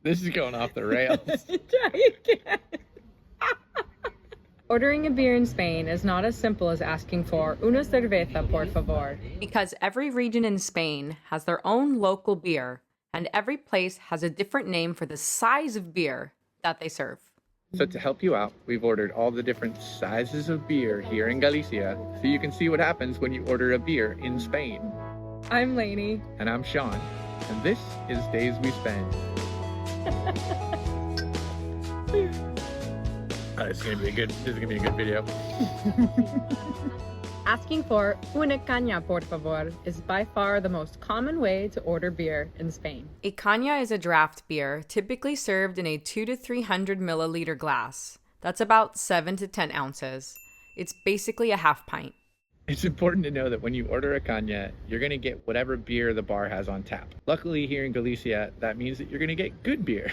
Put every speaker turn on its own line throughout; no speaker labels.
This is going off the rails.
Try again. Ordering a beer in Spain is not as simple as asking for una cerveza, por favor. Because every region in Spain has their own local beer, and every place has a different name for the size of beer that they serve.
So to help you out, we've ordered all the different sizes of beer here in Galicia, so you can see what happens when you order a beer in Spain.
I'm Lainey.
And I'm Shawn, and this is Days We Spend. This is gonna be a good video.
Asking for una caña, por favor, is by far the most common way to order beer in Spain. A caña is a draft beer, typically served in a 200 to 300 milliliter glass. That's about 7 to 10 ounces. It's basically a half pint.
It's important to know that when you order a caña, you're gonna get whatever beer the bar has on tap. Luckily here in Galicia, that means that you're gonna get good beer.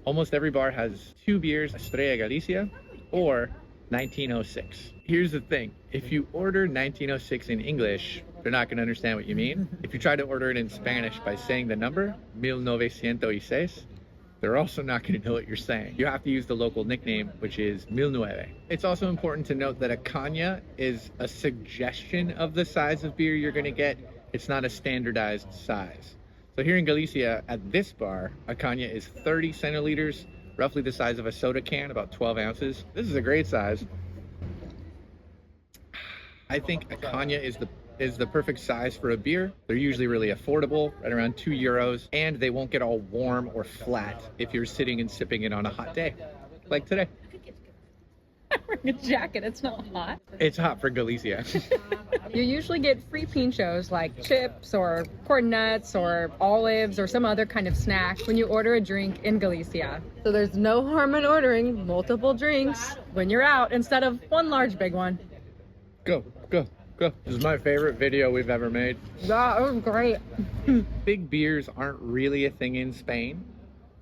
Almost every bar has 2 beers, Estrella Galicia or 1906. Here's the thing, if you order 1906 in English, they're not gonna understand what you mean. If you try to order it in Spanish by saying the number, 1906, they're also not gonna know what you're saying. You have to use the local nickname, which is 19. It's also important to note that a caña is a suggestion of the size of beer you're gonna get. It's not a standardized size. So here in Galicia, at this bar, a caña is 30 centiliters, roughly the size of a soda can, about 12 ounces. This is a great size. I think a caña is the perfect size for a beer. They're usually really affordable, right around €2, and they won't get all warm or flat if you're sitting and sipping it on a hot day, like today.
I'm wearing a jacket, it's not hot.
It's hot for Galicia.
You usually get free pinchos like chips or corn nuts or olives or some other kind of snack when you order a drink in Galicia. So there's no harm in ordering multiple drinks when you're out instead of one large big one.
Go. This is my favorite video we've ever made.
That was great.
Big beers aren't really a thing in Spain,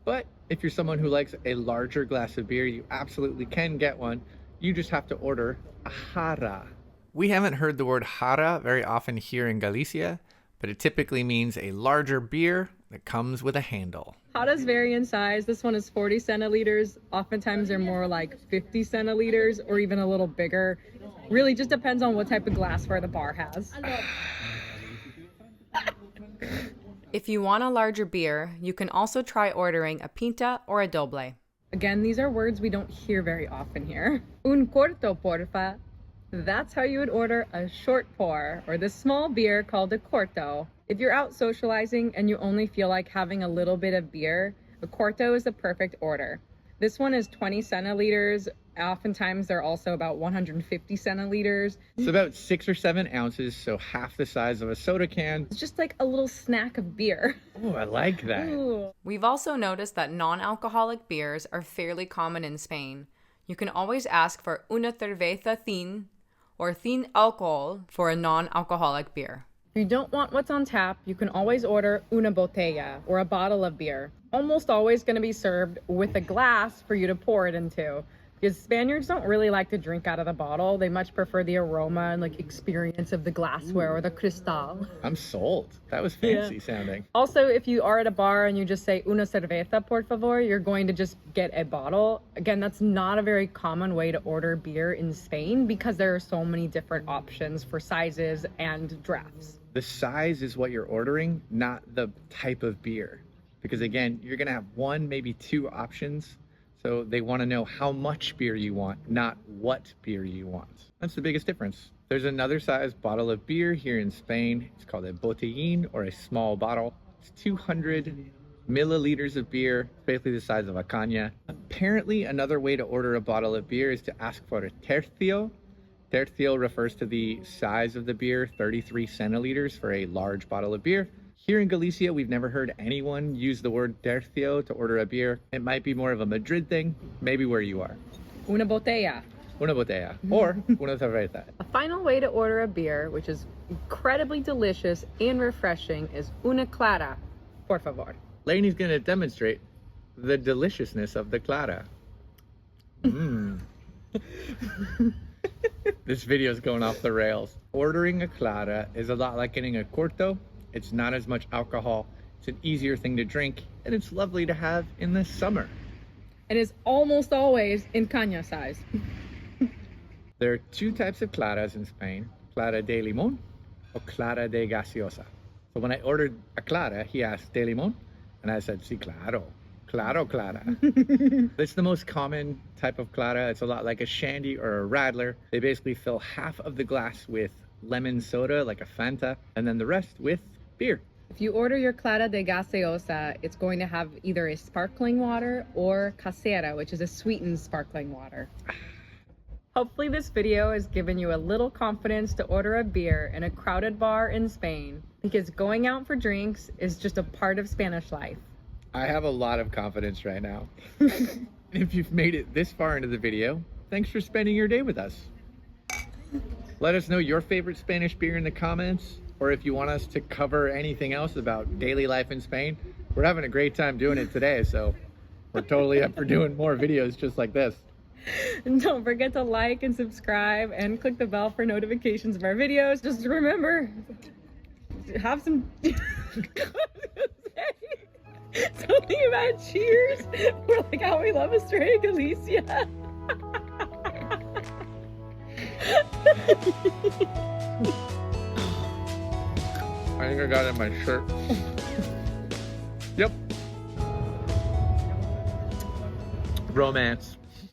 but if you're someone who likes a larger glass of beer, you absolutely can get one. You just have to order a jarra. We haven't heard the word jarra very often here in Galicia, but it typically means a larger beer that comes with a handle.
Jarras vary in size. This one is 40 centiliters. Oftentimes they're more like 50 centiliters or even a little bigger. Really just depends on what type of glassware the bar has. If you want a larger beer, you can also try ordering a pinta or a doble. Again, these are words we don't hear very often here. Un corto, porfa. That's how you would order a short pour, or this small beer called a corto. If you're out socializing and you only feel like having a little bit of beer, a corto is the perfect order. This one is 20 centiliters. Oftentimes they're also about 150 centiliters.
It's about 6 or 7 ounces, so half the size of a soda can.
It's just like a little snack of beer.
Oh, I like that.
Ooh. We've also noticed that non-alcoholic beers are fairly common in Spain. You can always ask for una cerveza thin or thin alcohol for a non-alcoholic beer. If you don't want what's on tap, you can always order una botella or a bottle of beer. Almost always going to be served with a glass for you to pour it into. Because Spaniards don't really like to drink out of the bottle. They much prefer the aroma and like experience of the glassware or the cristal.
I'm sold. That was fancy sounding.
Also, if you are at a bar and you just say una cerveza, por favor, you're going to just get a bottle. Again, that's not a very common way to order beer in Spain because there are so many different options for sizes and drafts.
The size is what you're ordering, not the type of beer. Because again, you're gonna have 1, maybe 2 options. So they want to know how much beer you want, not what beer you want. That's the biggest difference. There's another size bottle of beer here in Spain. It's called a botellín, or a small bottle. It's 200 milliliters of beer, basically the size of a caña. Apparently, another way to order a bottle of beer is to ask for a tercio. Tercio refers to the size of the beer, 33 centiliters for a large bottle of beer. Here in Galicia, we've never heard anyone use the word tercio to order a beer. It might be more of a Madrid thing, maybe where you are.
Una botella.
Una botella, or una cerveza.
A final way to order a beer, which is incredibly delicious and refreshing, is una clara, por favor.
Lainey's gonna demonstrate the deliciousness of the clara. This video is going off the rails. Ordering a clara is a lot like getting a corto. It's not as much alcohol. It's an easier thing to drink, and it's lovely to have in the summer.
And is almost always in caña size.
There are two types of claras in Spain, clara de limón or clara de gaseosa. So when I ordered a clara, he asked, ¿de limón? And I said, sí, claro. Claro, clara. It's the most common type of clara. It's a lot like a shandy or a radler. They basically fill half of the glass with lemon soda, like a Fanta, and then the rest with beer.
If you order your clara de gaseosa, it's going to have either a sparkling water or casera, which is a sweetened sparkling water. Hopefully this video has given you a little confidence to order a beer in a crowded bar in Spain, because going out for drinks is just a part of Spanish life.
I have a lot of confidence right now. If you've made it this far into the video, thanks for spending your day with us. Let us know your favorite Spanish beer in the comments, or if you want us to cover anything else about daily life in Spain. We're having a great time doing it today, so we're totally up for doing more videos just like this.
And don't forget to like and subscribe and click the bell for notifications of our videos. Just remember, have some... Something about cheers. We're like how we love Australia, Galicia.
I think I got it in my shirt. Yep. Romance.